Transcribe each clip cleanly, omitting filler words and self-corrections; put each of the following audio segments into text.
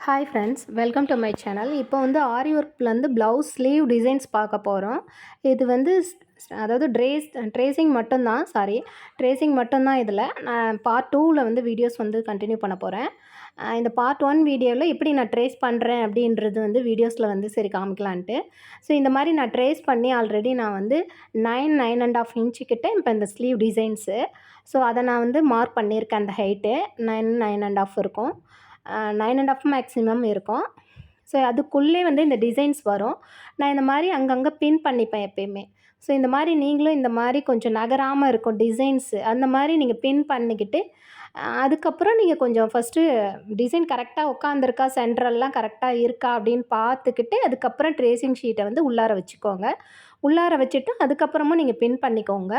Hi friends, welcome to my channel. இப்போ வந்து ஆரி ஒர்க்லேருந்து blouse sleeve designs பார்க்க போகிறோம். இது வந்து அதாவது ட்ரேசிங் மட்டும்தான். ட்ரேசிங் மட்டும்தான். இதில் நான் பார்ட் 2ல் வந்து வீடியோஸ் வந்து கண்டினியூ பண்ண போகிறேன். இந்த பார்ட் 1 வீடியோவில் எப்படி நான் ட்ரேஸ் பண்ணுறேன் அப்படின்றது வந்து வீடியோஸில் வந்து சரி காமிக்கலான்ட்டு. ஸோ இந்த மாதிரி நான் ட்ரேஸ் பண்ணி ஆல்ரெடி நான் வந்து 9.5 இன்ச்சுக்கிட்ட இப்போ இந்த ஸ்லீவ் டிசைன்ஸு. ஸோ அதை நான் வந்து மார்க் பண்ணியிருக்கேன். அந்த ஹைட்டு 9.5 இருக்கும். 9.5 மேக்ஸிமம் இருக்கும். ஸோ அதுக்குள்ளே வந்து இந்த டிசைன்ஸ் வரும். நான் இந்த மாதிரி அங்கங்கே பின் பண்ணிப்பேன் எப்பயுமே. ஸோ இந்த மாதிரி நீங்களும் இந்த மாதிரி கொஞ்சம் நகராமல் இருக்கும் டிசைன்ஸு, அந்த மாதிரி நீங்கள் பின் பண்ணிக்கிட்டு அதுக்கப்புறம் நீங்கள் கொஞ்சம் ஃபஸ்ட்டு டிசைன் கரெக்டாக உட்காந்துருக்கா, சென்ட்ரல்லாம் கரெக்டாக இருக்கா அப்படின்னு பார்த்துக்கிட்டு அதுக்கப்புறம் ட்ரேசிங் ஷீட்டை வந்து உள்ளார வச்சுக்கோங்க. உள்ளார வச்சுட்டு அதுக்கப்புறமும் நீங்கள் பின் பண்ணிக்கோங்க.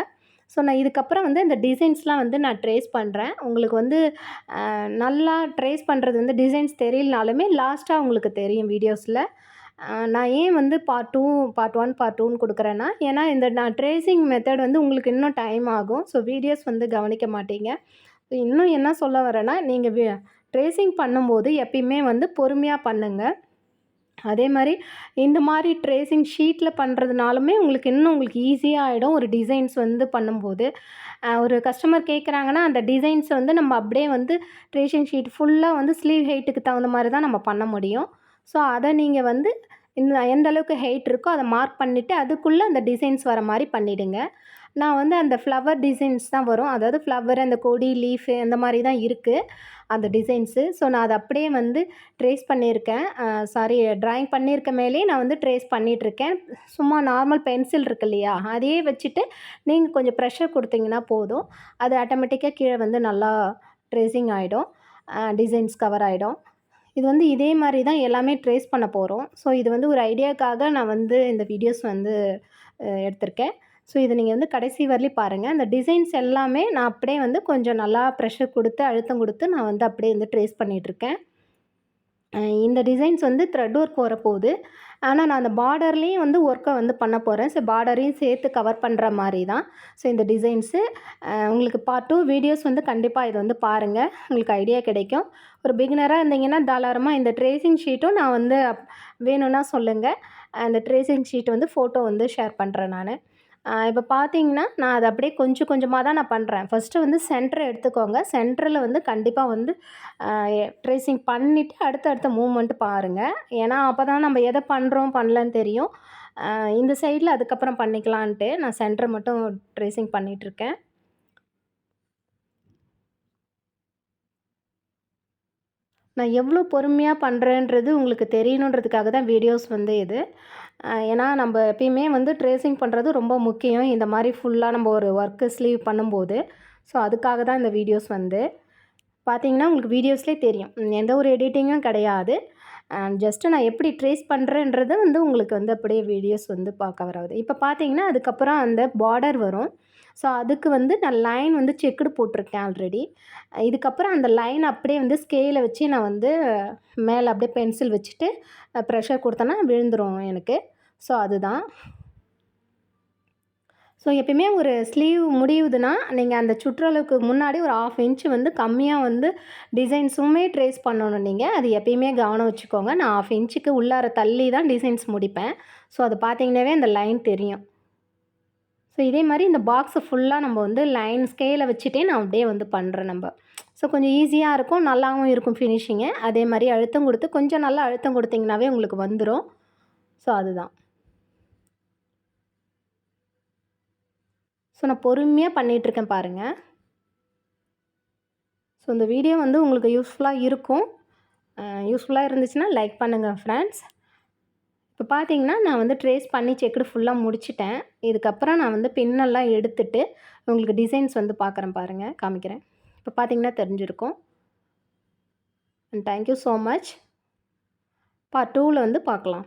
ஸோ நான் இதுக்கப்புறம் வந்து இந்த டிசைன்ஸ்லாம் வந்து நான் ட்ரேஸ் பண்ணுறேன். உங்களுக்கு வந்து நல்லா ட்ரேஸ் பண்ணுறது வந்து டிசைன்ஸ் தெரியலனாலுமே லாஸ்ட்டாக உங்களுக்கு தெரியும் வீடியோஸில். நான் ஏன் வந்து பார்ட் 1, பார்ட் 2ன்னு கொடுக்குறேன்னா, ஏன்னா இந்த நான் ட்ரேசிங் மெத்தட் வந்து உங்களுக்கு இன்னும் டைம் ஆகும். ஸோ வீடியோஸ் வந்து கவனிக்க மாட்டீங்க. இன்னும் என்ன சொல்ல வரேன்னா, நீங்கள் ட்ரேசிங் பண்ணும்போது எப்பயுமே வந்து பொறுமையாக பண்ணுங்கள். அதே மாதிரி இந்த மாதிரி ட்ரேசிங் ஷீட்டில் பண்ணுறதுனாலுமே உங்களுக்கு ஈஸியாக ஆகிடும். ஒரு டிசைன்ஸ் வந்து பண்ணும்போது ஒரு கஸ்டமர் கேட்குறாங்கன்னா அந்த டிசைன்ஸ் வந்து நம்ம அப்படியே வந்து ட்ரேசிங் ஷீட் ஃபுல்லாக வந்து ஸ்லீவ் ஹைட்டுக்கு தகுந்த மாதிரி தான் நம்ம பண்ண முடியும். ஸோ அதை நீங்கள் வந்து எந்த அளவுக்கு ஹைட் இருக்கோ அதை மார்க் பண்ணிவிட்டு அதுக்குள்ளே அந்த டிசைன்ஸ் வர மாதிரி பண்ணிவிடுங்க. நான் வந்து அந்த ஃப்ளவர் டிசைன்ஸ் தான் வரும். அதாவது ஃப்ளவர், அந்த கொடி, லீஃபு அந்த மாதிரி தான் இருக்குது அந்த டிசைன்ஸு. ஸோ நான் அதை அப்படியே வந்து ட்ரேஸ் பண்ணியிருக்கேன். ட்ராயிங் பண்ணியிருக்க மேலேயே நான் வந்து ட்ரேஸ் பண்ணிகிட்ருக்கேன். சும்மா நார்மல் பென்சில் இருக்கு இல்லையா, அதையே வச்சுட்டு நீங்கள் கொஞ்சம் ப்ரெஷர் கொடுத்தீங்கன்னா போதும். அது ஆட்டோமேட்டிக்காக கீழே வந்து நல்லா ட்ரேசிங் ஆகிடும், டிசைன்ஸ் கவர் ஆகிடும். இது வந்து இதே மாதிரி தான் எல்லாமே ட்ரேஸ் பண்ண போகிறோம். ஸோ இது வந்து ஒரு ஐடியாக்காக நான் வந்து இந்த வீடியோஸ் வந்து எடுத்திருக்கேன். ஸோ இதை நீங்கள் வந்து கடைசி வரலையும் பாருங்கள். அந்த டிசைன்ஸ் எல்லாமே நான் அப்படியே வந்து கொஞ்சம் நல்லா ப்ரெஷர் கொடுத்து அழுத்தம் கொடுத்து நான் வந்து அப்படியே வந்து ட்ரேஸ் பண்ணிகிட்ருக்கேன். இந்த டிசைன்ஸ் வந்து த்ரெட் ஒர்க் வரப்போகுது. ஆனால் நான் அந்த பார்டர்லேயும் வந்து ஒர்க்கை வந்து பண்ண போகிறேன். ஸோ பார்டரையும் சேர்த்து கவர் பண்ணுற மாதிரி தான். ஸோ இந்த டிசைன்ஸு உங்களுக்கு பார்ட் 2 வீடியோஸ் வந்து கண்டிப்பாக இது வந்து பாருங்கள். உங்களுக்கு ஐடியா கிடைக்கும். ஒரு பிகினராக இருந்தீங்கன்னா தாராளமாக இந்த ட்ரேசிங் ஷீட்டும் நான் வந்து வேணும்னா சொல்லுங்கள். அந்த ட்ரேசிங் ஷீட் வந்து ஃபோட்டோ வந்து ஷேர் பண்ணுறேன் நான். இப்போ பார்த்தீங்கன்னா நான் அதை அப்படியே கொஞ்சம் கொஞ்சமாக தான் நான் பண்ணுறேன். ஃபஸ்ட்டு வந்து சென்டரை எடுத்துக்கோங்க. சென்டரில் வந்து கண்டிப்பாக வந்து ட்ரேசிங் பண்ணிவிட்டு அடுத்தடுத்த மூவ்மெண்ட்டு பாருங்கள். ஏன்னா அப்போ தான் நம்ம எதை பண்ணுறோம் பண்ணலன்னு தெரியும். இந்த சைடில் அதுக்கப்புறம் பண்ணிக்கலான்ட்டு நான் சென்டரை மட்டும் ட்ரேசிங் பண்ணிகிட்ருக்கேன். நான் எவ்வளோ பொறுமையாக பண்ணுறேன்றது உங்களுக்கு தெரியணுன்றதுக்காக தான் வீடியோஸ் வந்து இது. ஏன்னா நம்ம எப்பயுமே வந்து ட்ரேசிங் பண்ணுறது ரொம்ப முக்கியம். இந்த மாதிரி ஃபுல்லாக நம்ம ஒரு ஒர்க்கு ஸ்லீவ் பண்ணும்போது. ஸோ அதுக்காக தான் இந்த வீடியோஸ் வந்து. பார்த்தீங்கன்னா உங்களுக்கு வீடியோஸ்லேயே தெரியும். எந்த ஒரு எடிட்டிங்கும் கிடையாது. ஜஸ்ட்டு நான் எப்படி ட்ரேஸ் பண்ணுறேன்றது வந்து உங்களுக்கு வந்து அப்படியே வீடியோஸ் வந்து கவர் ஆகுது. இப்போ பார்த்தீங்கன்னா அதுக்கப்புறம் அந்த பார்டர் வரும். ஸோ அதுக்கு வந்து நான் லைன் வந்து செக்குடு போட்டிருக்கேன் ஆல்ரெடி. இதுக்கப்புறம் அந்த லைன் அப்படியே வந்து ஸ்கேலை வச்சு நான் வந்து மேலே அப்படியே பென்சில் வச்சுட்டு ப்ரெஷர் கொடுத்தேன்னா விழுந்துடும் எனக்கு. ஸோ அதுதான். ஸோ எப்பயுமே ஒரு ஸ்லீவ் முடியுதுன்னா நீங்கள் அந்த சுற்றளவுக்கு முன்னாடி ஒரு 1/2 இன்ச்சு வந்து கம்மியாக வந்து டிசைன்ஸுமே ட்ரேஸ் பண்ணணும் நீங்கள். அது எப்பயுமே கவனம் வச்சுக்கோங்க. நான் 1/2 இன்ச்சுக்கு உள்ளார தள்ளி தான் டிசைன்ஸ் முடிப்பேன். ஸோ அது பார்த்தீங்கன்னாவே அந்த லைன் தெரியும். ஸோ இதே மாதிரி இந்த பாக்ஸை ஃபுல்லாக நம்ம வந்து லைன் ஸ்கேலை வச்சுட்டே நான் அப்படியே வந்து பண்ணுறேன் நம்ம. ஸோ கொஞ்சம் ஈஸியாக இருக்கும், நல்லாவும் இருக்கும் ஃபினிஷிங்கு. அதே மாதிரி அழுத்தம் கொடுத்து கொஞ்சம் நல்லா அழுத்தம் கொடுத்தீங்கன்னாவே உங்களுக்கு வந்துடும். ஸோ அதுதான். ஸோ நான் பொறுமையாக பண்ணிகிட்ருக்கேன் பாருங்கள். ஸோ இந்த வீடியோ வந்து உங்களுக்கு யூஸ்ஃபுல்லாக இருக்கும். யூஸ்ஃபுல்லாக இருந்துச்சுன்னா லைக் பண்ணுங்கள் ஃப்ரெண்ட்ஸ். இப்போ பார்த்தீங்கன்னா நான் வந்து ட்ரேஸ் பண்ணி செக்குடு ஃபுல்லாக முடிச்சிட்டேன். இதுக்கப்புறம் நான் வந்து பின்னெல்லாம் எடுத்துட்டு உங்களுக்கு டிசைன்ஸ் வந்து பார்க்குறேன் பாருங்கள், காமிக்கிறேன். இப்போ பார்த்தீங்கன்னா தெரிஞ்சிருக்கும். Thank you so much. Part 2ல் வந்து பார்க்கலாம்.